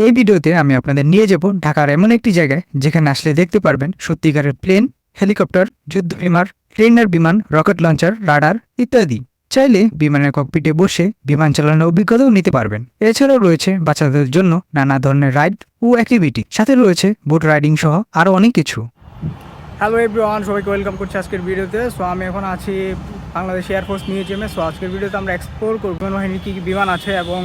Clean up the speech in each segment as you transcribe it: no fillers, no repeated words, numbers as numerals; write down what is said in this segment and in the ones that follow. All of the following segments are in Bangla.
এই ভিডিওতে আমি আপনাদের নিয়ে যাব ঢাকার এমন একটি জায়গায় যেখানে আসলে দেখতে পারবেন সত্যিকারের প্লেন, হেলিকপ্টার, যুদ্ধ বিমান, ট্রেনার বিমান, রকেট লঞ্চার, রাডার ইত্যাদি। চাইলে বিমানের ককপিটে বসে বিমান চালানোর অভিজ্ঞতাও নিতে পারবেন। এছাড়াও রয়েছে বাচ্চাদের জন্য নানা ধরনের রাইড ও অ্যাক্টিভিটি, সাথে রয়েছে বোট রাইডিং সহ আরও অনেক কিছু। হ্যালো এভরিওয়ান, সবাইকে ওয়েলকাম করছি আজকের ভিডিওতে। সো আমি এখন আছি বাংলাদেশ এয়ারফোর্স মিউজিয়ামে। সো আজকের ভিডিওতে আমরা এক্সপ্লোর করব বিমান বাহিনীর কী কী বিমান আছে এবং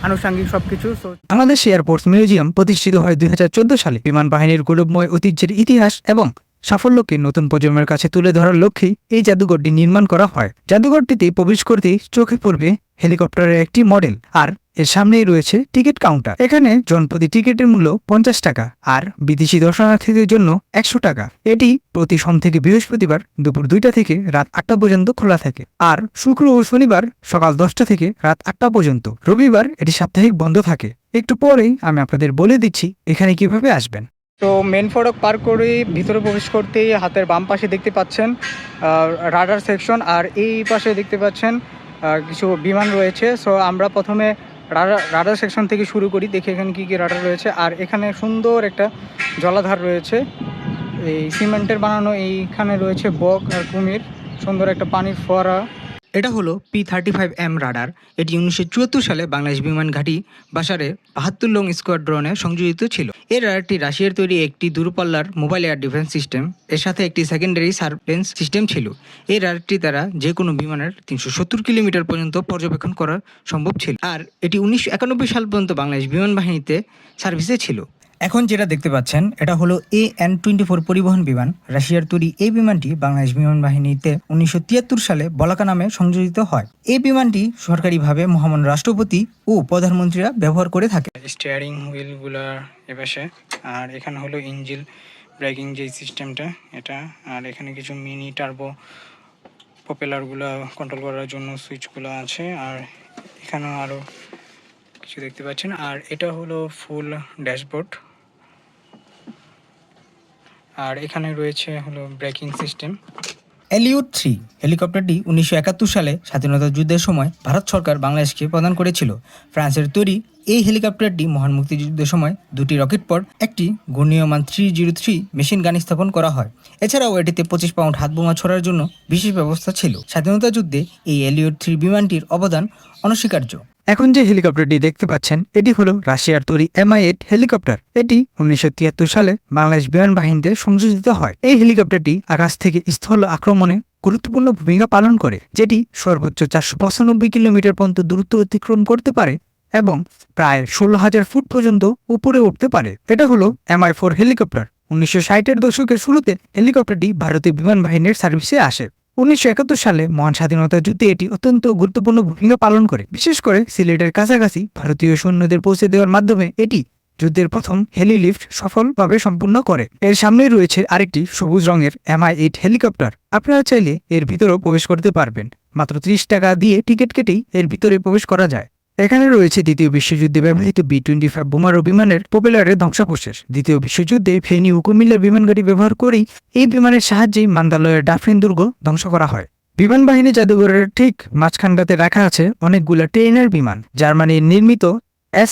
আনুষঙ্গিক সব কিছু। বাংলাদেশ এয়ারফোর্স মিউজিয়াম প্রতিষ্ঠিত হয় 2014 সালে। বিমান বাহিনীর গৌরবময় ঐতিহ্যের ইতিহাস এবং সাফল্যকে নতুন প্রজন্মের কাছে তুলে ধরার লক্ষ্যেই এই জাদুঘরটি নির্মাণ করা হয়। জাদুঘরটিতে প্রবেশ করতেই চোখে পড়বে হেলিকপ্টারের একটি মডেল, আর এর সামনেই রয়েছে টিকিট কাউন্টার। এখানে জনপ্রতি টিকিটের মূল্য 50 টাকা, আর বিদেশি দর্শনার্থীদের জন্য 100 টাকা। এটি প্রতি সোম থেকে বৃহস্পতিবার দুপুর 2টা থেকে রাত 8টা পর্যন্ত খোলা থাকে, আর শুক্র ও শনিবার সকাল 10টা থেকে রাত 8টা পর্যন্ত। রবিবার এটি সাপ্তাহিক বন্ধ থাকে। একটু পরেই আমি আপনাদের বলে দিচ্ছি এখানে কিভাবে আসবেন। তো মেন ফটক পার করেই ভিতরে প্রবেশ করতেই হাতের বাম পাশে দেখতে পাচ্ছেন রাডার সেকশন, আর এই পাশে দেখতে পাচ্ছেন কিছু বিমান রয়েছে। সো আমরা প্রথমে রাডার সেকশন থেকে শুরু করি, দেখি এখানে কী কী রাডার রয়েছে। আর এখানে সুন্দর একটা জলাধার রয়েছে, এই সিমেন্টের বানানো। এইখানে রয়েছে বক আর কুমির, সুন্দর একটা পানির ফোয়ারা। এটা হলো P-35M রাডার। এটি 1974 সালে বাংলাদেশ বিমান ঘাঁটি বাসারে 72 লং স্কোয়াড্রনে সংযোজিত ছিল। এই রাডারটি রাশিয়ার তৈরি একটি দূরপাল্লার মোবাইল এয়ার ডিফেন্স সিস্টেম, এর সাথে একটি সেকেন্ডারি সার্ভেলেন্স সিস্টেম ছিল। এই রাডারটি দ্বারা যে কোনো বিমানের 370 কিলোমিটার পর্যন্ত পর্যবেক্ষণ করা সম্ভব ছিল, আর এটি 1991 সাল পর্যন্ত বাংলাদেশ বিমান বাহিনীতে সার্ভিসে ছিল। এখন যেটা দেখতে পাচ্ছেন এটা হলো AN-24 পরিবহন বিমান। রাশিয়ার তৈরি এই বিমানটি বাংলাদেশ বিমান বাহিনীতে 1973 সালে বলাকা নামে সংযোজিত হয়। এই বিমানটি সরকারিভাবে মহামান্য রাষ্ট্রপতি ও প্রধানমন্ত্রীরা ব্যবহার করে থাকে। স্টিয়ারিং হুইলগুলা এপাশে, আর এখানে হলো ইঞ্জিন ব্রেকিং যে সিস্টেমটা এটা, আর এখানে কিছু মিনি টার্বো প্রপেলারগুলো কন্ট্রোল করার জন্য সুইচগুলো আছে, আর এখানেও আরও কিছু দেখতে পাচ্ছেন। আর এটা হলো ফুল ড্যাশবোর্ড, আর এখানে রয়েছে হলো ব্রেকিং সিস্টেম। এলিউট-3 হেলিকপ্টারটি 1971 সালে স্বাধীনতা যুদ্ধের সময় ভারত সরকার বাংলাদেশকে প্রদান করেছিল। ফ্রান্সের তৈরি এই হেলিকপ্টারটি মহান মুক্তিযুদ্ধের সময় দুটি রকেট পর একটি ঘূর্ণীয়মান 303 মেশিন গান স্থাপন করা হয়। এছাড়াও এটিতে 25 পাউন্ড হাতবোমা ছোড়ার জন্য বিশেষ ব্যবস্থা ছিল। স্বাধীনতা যুদ্ধে এই এলিউট-3 বিমানটির অবদান অনস্বীকার্য। এখন যে হেলিকপ্টারটি দেখতে পাচ্ছেন এটি হলো রাশিয়ার তৈরি Mi-8 হেলিকপ্টার। এটি 1973 সালে বাংলাদেশ বিমান বাহিনীতে সংযোজিত হয়। এই হেলিকপ্টারটি আকাশ থেকে স্থল আক্রমণে গুরুত্বপূর্ণ ভূমিকা পালন করে, যেটি সর্বোচ্চ 495 কিলোমিটার পর্যন্ত দূরত্ব অতিক্রম করতে পারে এবং প্রায় 16,000 ফুট পর্যন্ত উপরে উঠতে পারে। এটা হলো Mi-4 হেলিকপ্টার। 1960-এর দশকের শুরুতে হেলিকপ্টারটি ভারতীয় বিমান বাহিনীর সার্ভিসে আসে। 1971 সালে মহান স্বাধীনতা যুদ্ধে এটি অত্যন্ত গুরুত্বপূর্ণ ভূমিকা পালন করে। বিশেষ করে সিলেটের কাছাকাছি ভারতীয় সৈন্যদের পৌঁছে দেওয়ার মাধ্যমে এটি যুদ্ধের প্রথম হেলি লিফট সফলভাবে সম্পূর্ণ করে। এর সামনে রয়েছে আরেকটি সবুজ রঙের Mi-8 হেলিকপ্টার। আপনারা চাইলে এর ভিতরেও প্রবেশ করতে পারবেন। মাত্র 30 টাকা দিয়ে টিকিট কেটেই এর ভিতরে প্রবেশ করা যায়। এখানে রয়েছে দ্বিতীয় বিশ্বযুদ্ধে ব্যবহৃত B-25 বোমারু বিমানের প্রপেলারের ধ্বংসাবশেষ। দ্বিতীয় বিশ্বযুদ্ধে ফেনী ও কুমিল্লার বিমান ঘাঁটি ব্যবহার করেই এই বিমানের সাহায্যেই মান্দালয়ের ডাফরিন দুর্গ ধ্বংস করা হয়। বিমান বাহিনী জাদুঘরের ঠিক মাঝখানটাতে রাখা আছে অনেকগুলো ট্রেনার বিমান। জার্মানির নির্মিত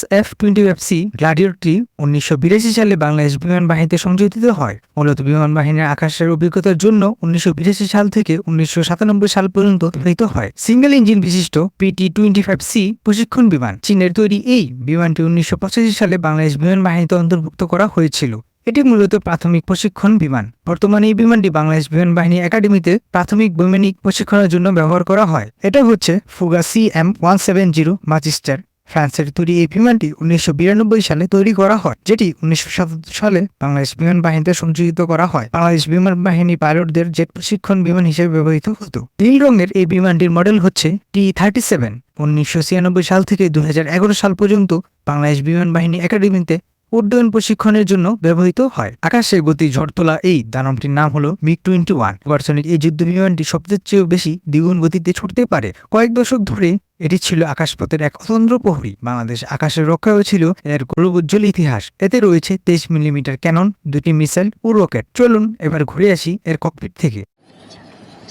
SF-25C গ্ল্যাডিয়েটরটি 1982 সালে বাংলাদেশ বিমান বাহিনীতে সংযোজিত হয়। মূলত বিমান বাহিনীর আকাশের অভিজ্ঞতার জন্য 1982 সাল থেকে 1997 সাল পর্যন্ত ব্যবহৃত হয়। সিঙ্গেল ইঞ্জিন বিশিষ্ট PT-25C প্রশিক্ষণ বিমান। চীনের তৈরি এই বিমানটি 1985 সালে বাংলাদেশ বিমান বাহিনীতে অন্তর্ভুক্ত করা হয়েছিল। এটি মূলত প্রাথমিক প্রশিক্ষণ বিমান। বর্তমানে এই বিমানটি বাংলাদেশ বিমান বাহিনী একাডেমিতে প্রাথমিক বৈমানিক প্রশিক্ষণের জন্য ব্যবহার করা হয়। এটা হচ্ছে ফুগা CM-170 ম্যাজিস্টার। ফ্রান্সের তৈরি এই বিমানটি 1992 সালে তৈরি করা হয়, যেটি 1977 সালে বাংলাদেশ বিমান বাহিনীতে সংযোজিত করা হয়। বাংলাদেশ বিমান বাহিনী পাইলটদের জেট প্রশিক্ষণ বিমান হিসেবে ব্যবহৃত হতো। নীল রঙের এই বিমানটির মডেল হচ্ছে T-37। 1996 সাল থেকে 2011 সাল পর্যন্ত বাংলাদেশ বিমান বাহিনী একাডেমিতে উড্ডয়ন প্রশিক্ষণের জন্য ব্যবহৃত হয়। আকাশে গতি ঝড় তোলা এই দানবটির নাম হলো MiG-21। সুপারসনিক এই যুদ্ধ বিমানটি সবচেয়ে চেয়েও বেশি দ্বিগুণ গতিতে ছুটতে পারে। কয়েক দশক ধরে এটি ছিল আকাশপথের এক অতন্দ্র প্রহরী। বাংলাদেশ আকাশের রক্ষাও ছিল এর গৌরবোজ্জ্বল ইতিহাস। এতে রয়েছে 23 মিলিমিটার ক্যানন, 2টি মিসাইল ও রকেট। চলুন এবার ঘুরে আসি এর ককপিট থেকে।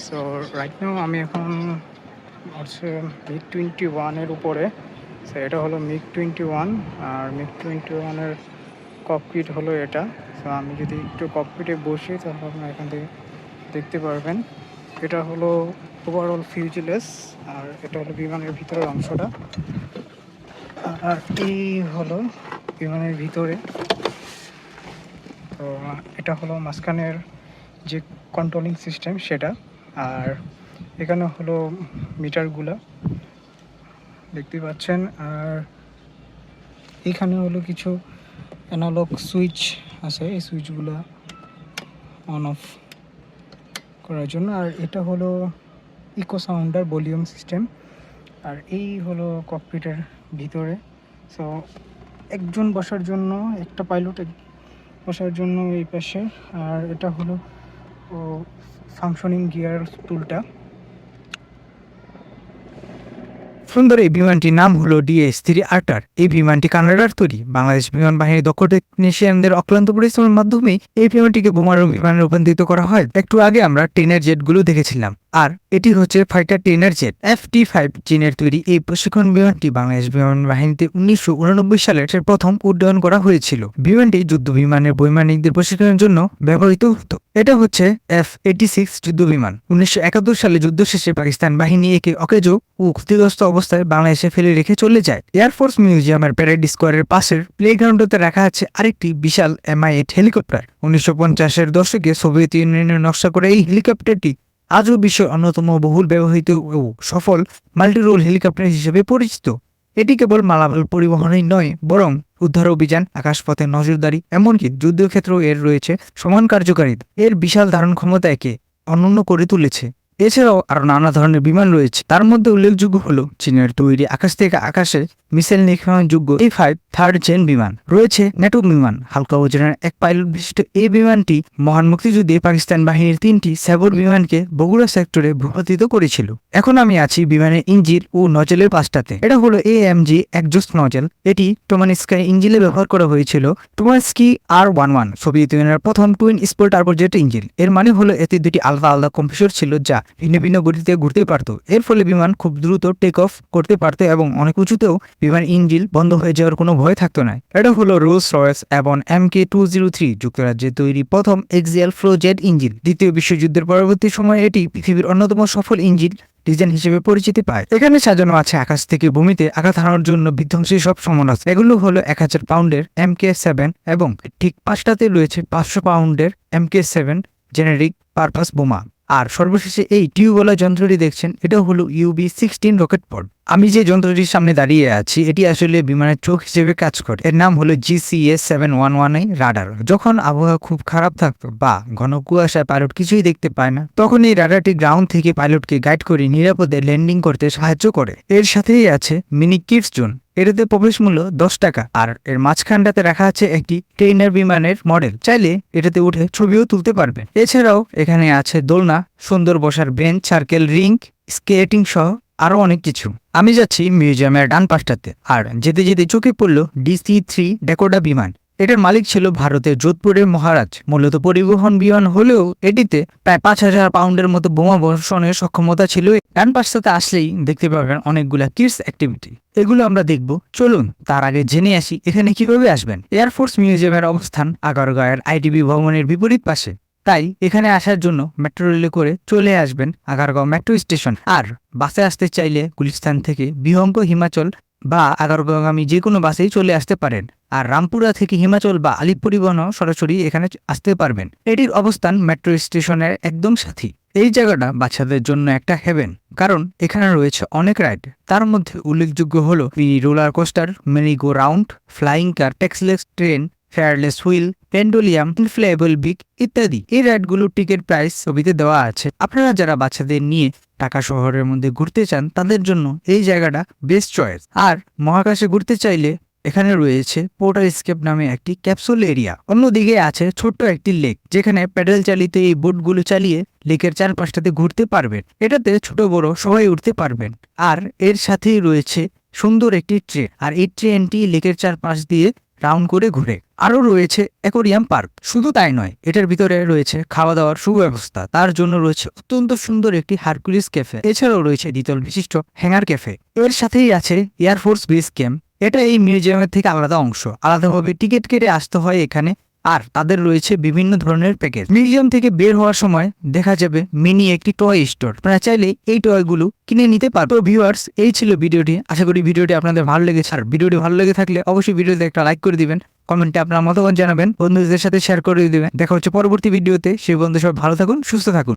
সো রাইট নাও আমি এখন MiG-21 এর উপরে। সো এটা হলো MiG-21 আর MiG-21-এর ককপিট হলো এটা। সো আমি যদি একটু ককপিটে বসি তাহলে আপনারা এখান থেকে দেখতে পারবেন। এটা হলো ওভারঅল ফিউজেলেস আর এটা হলো বিমানের ভিতরের অংশটা। আর এই হলো বিমানের ভিতরে। তো এটা হলো মাঝখানের যে কন্ট্রোলিং সিস্টেম সেটা। আর এখানে হলো মিটারগুলা দেখতে পাচ্ছেন। আর এখানে হলো কিছু অ্যানালগ সুইচ আছে, এই সুইচগুলো অন অফ করার জন্য। আর এটা হলো ইকো সাউন্ডার ভলিউম সিস্টেম। আর এই হলো ককপিটের ভিতরে। সো একজন বসার জন্য, একটা পাইলট বসার জন্য এই পাশে। আর এটা হলো ফাংশনিং গিয়ার টুলটা। সুন্দর এই বিমানটির নাম হলো DS-3 এই বিমানটি কানাডার তৈরি। বাংলাদেশ বিমান বাহিনীর দক্ষ টেকনিশিয়ানদের অক্লান্ত পরিশ্রমের মাধ্যমে এই বিমানটিকে বোমারু বিমানে রূপান্তরিত করা হয়। একটু আগে আমরা ট্রেনের জেটগুলো দেখেছিলাম, আর এটি হচ্ছে ফাইটার ট্রেনের জেট FT-5 চীনের তৈরি। এই প্রশিক্ষণ বিমানটি বাংলাদেশ বিমান বাহিনীতে 1989 সালে প্রথম উড্ডয়ন করা হয়েছিল। বিমানটি যুদ্ধ বিমানের বৈমানিকদের প্রশিক্ষণের জন্য ব্যবহৃত হতো। এটা হচ্ছে F-86 যুদ্ধ বিমান। 1971 সালে যুদ্ধ শেষে পাকিস্তান বাহিনী একে অকেজো ও ক্ষতিগ্রস্ত অবস্থায় বাংলাদেশে ফেলে রেখে চলে যায়। এয়ারফোর্স মিউজিয়ামের প্যারেড স্কোয়ারের পাশের প্লেগ্রাউন্ডে রাখা আছে আরেকটি বিশাল Mi-8 হেলিকপ্টার। 1950-এর দশকে সোভিয়েত ইউনিয়নের নকশা করে এই হেলিকপ্টারটি আজও বিশ্বের অন্যতম বহুল ব্যবহৃত ও সফল মাল্টিরোল হেলিকপ্টার হিসেবে পরিচিত। এটি কেবল মালামাল পরিবহনই নয়, বরং উদ্ধার অভিযান, আকাশপথে নজরদারি, এমনকি যুদ্ধক্ষেত্রেও এর রয়েছে সমান কার্যকারিতা। এর বিশাল ধারণ ক্ষমতা একে অনন্য করে তুলেছে। এছাড়াও আরো নানা ধরনের বিমান রয়েছে। তার মধ্যে উল্লেখযোগ্য হলো চীনের তৈরি আকাশ থেকে আকাশে মিসাইল নিক্ষেপণযোগ্য A-5 থার্ড জেন বিমান। রয়েছে ন্যাটো বিমান, হালকা ওজনের এক পাইলট বিশিষ্ট এই বিমানটি মহান মুক্তিযুদ্ধে পাকিস্তান বাহিনীর 3টি স্যাবর বিমানকে বগুড়া সেক্টরে ভূপাতিত করেছিল। এখন আমি আছি বিমানের ইঞ্জিন ও নজলের পাশটাতে। এটা হলো AMG এক্সজস্ট নজল। এটি টোমানস্কি ইঞ্জিনে ব্যবহার করা হয়েছিল। টোমানস্কি R11 সোভিয়েত ইউনিয়নের প্রথম টুইন স্পোর টার্বোজেট ইঞ্জিন। এর মানে হলো এতে দুটি আলাদা আলাদা কম্প্রেসর ছিল যা ভিন্ন ভিন্ন গতিতে ঘুরতে পারত। এর ফলে বিমান খুব দ্রুত টেক অফ করতে পারত এবং অনেক উঁচুতেও বিমান ইঞ্জিন বন্ধ হয়ে যাওয়ার কোনো ভয় থাকতো না। এটা হলো রোলস রয়েস এবং MK203 যুক্তরাজ্যে তৈরি প্রথম এক্সিয়াল ফ্লো জেট ইঞ্জিন। দ্বিতীয় বিশ্বযুদ্ধের পরবর্তী সময়ে এটি পৃথিবীর অন্যতম সফল ইঞ্জিন ডিজাইন হিসেবে পরিচিতি পায়। এখানে সাজানো আছে আকাশ থেকে ভূমিতে আঘাত হানার জন্য বিধ্বংসী সব সমরাস্ত্র। এগুলো হলো 1000 পাউন্ডের MK7 এবং ঠিক পাঁচটাতে রয়েছে 500 পাউন্ডের MK7 জেনারিক পারপাস বোমা। আর সর্বশেষে এই টিউবওয়ালা যন্ত্রটি দেখছেন, এটা হলো UB-16 রকেট পড। আমি যে যন্ত্রটির সামনে দাঁড়িয়ে আছি এটি আসলে বিমানের চোখ হিসেবে কাজ করে। এর নাম হলো GCS-711 রাডার। যখন আবহাওয়া খুব খারাপ থাকতো বা ঘন কুয়াশায় পাইলট কিছুই দেখতে পায় না, তখন এই রাডারটি গ্রাউন্ড থেকে পাইলটকে গাইড করে নিরাপদে ল্যান্ডিং করতে সাহায্য করে। এর সাথেই আছে মিনি কিডস জোন। এটাতে প্রবেশ মূল্য 10 টাকা। আর এর মাঝখানটাতে রাখা আছে একটি ট্রেনার বিমানের মডেল। চাইলে এটাতে উঠে ছবিও তুলতে পারবেন। এছাড়াও এখানে আছে দোলনা, সুন্দর বসার বেঞ্চ, সার্কেল রিং, স্কেটিং সহ আরো অনেক কিছু। আমি যাচ্ছি মিউজিয়ামের ডান পাশটাতে। আর যেতে যেতে চোখে পড়লো DC-3 ড্যাকোটা বিমান। এটার মালিক ছিল ভারতের যোধপুরের মহারাজ। মূলত পরিবহন বিমান হলেও এটিতে প্রায় 5000 পাউন্ডের মতো বোমা বর্ষণের সক্ষমতা ছিল। ডান পাশটাতে আসলেই দেখতে পাবেন অনেকগুলা কিডস অ্যাক্টিভিটি। এগুলো আমরা দেখব। চলুন তার আগে জেনে আসি এখানে কিভাবে আসবেন। এয়ারফোর্স মিউজিয়ামের অবস্থান আগারগাঁওয়ের ITB ভবনের বিপরীত পাশে। তাই এখানে আসার জন্য মেট্রো রেলে করে চলে আসবেন আগারগাঁও মেট্রো স্টেশন। আর বাসে আসতে চাইলে গুলিস্তান থেকে বিহঙ্গ হিমাচল বা আগারগাঁওগামী যে কোনো বাসেই চলে আসতে পারেন। আর রামপুরা থেকে হিমাচল বা আলিপ পরিবহনও সরাসরি এখানে আসতে পারবেন। এটির অবস্থান মেট্রো স্টেশনের একদম সাথে। এই জায়গাটা বাচ্চাদের জন্য একটা হেভেন, কারণ এখানে রয়েছে অনেক রাইড। তার মধ্যে উল্লেখযোগ্য হলো mini roller coaster, mini go round, flying car, trackless train, fearless wheel, pendulum, inflatable বিক ইত্যাদি। এই রাইডগুলোর টিকিট প্রাইস ছবিতে দেওয়া আছে। আপনারা যারা বাচ্চাদের নিয়ে ঢাকা শহরের মধ্যে ঘুরতে চান তাদের জন্য এই জায়গাটা বেস্ট চয়েস। আর মহাকাশে ঘুরতে চাইলে এখানে রয়েছে পোর্টাল স্কেপ নামে একটি ক্যাপসুল এরিয়া। অন্যদিকে আছে ছোট্ট একটি লেক, যেখানে প্যাডেল চালিত এই বোটগুলো চালিয়ে লেকের চারপাশটাতে ঘুরতে পারবেন। এটাতে ছোট বড় সবাই উঠতে পারবেন। আর এর সাথেই রয়েছে সুন্দর একটি ট্রেন। আর এই ট্রেনটি লেকের চারপাশ দিয়ে রাউন্ড করে ঘুরে। আরও রয়েছে অ্যাকোরিয়াম পার্ক। শুধু তাই নয়, এটার ভিতরে রয়েছে খাওয়া দাওয়ার সুব্যবস্থা। তার জন্য রয়েছে অত্যন্ত সুন্দর একটি হারকুলিস ক্যাফে। এছাড়াও রয়েছে দ্বিতল বিশিষ্ট হ্যাঙ্গার ক্যাফে। এর সাথেই আছে এয়ারফোর্স বেস ক্যাম্প। এটা এই মিউজিয়ামের থেকে আলাদা অংশ। আলাদাভাবে টিকিট কেটে আসতে হয় এখানে। আর তাদের রয়েছে বিভিন্ন ধরনের প্যাকেজ। মিউজিয়াম থেকে বের হওয়ার সময় দেখা যাবে মিনি একটি টয় স্টোর। আপনারা চাইলে এই টয়গুলো কিনে নিতে পারবেন। তো ভিউয়ার্স, এই ছিল ভিডিওটি। আশা করি ভিডিওটি আপনাদের ভালো লেগেছে। আর ভিডিওটি ভালো লেগে থাকলে অবশ্যই ভিডিওতে একটা লাইক করে দিবেন, কমেন্টে আপনার মতামত জানাবেন, বন্ধুদের সাথে শেয়ার করে দিবেন। দেখা হচ্ছে পরবর্তী ভিডিওতে। সেই বন্ধু সব ভালো থাকুন, সুস্থ থাকুন।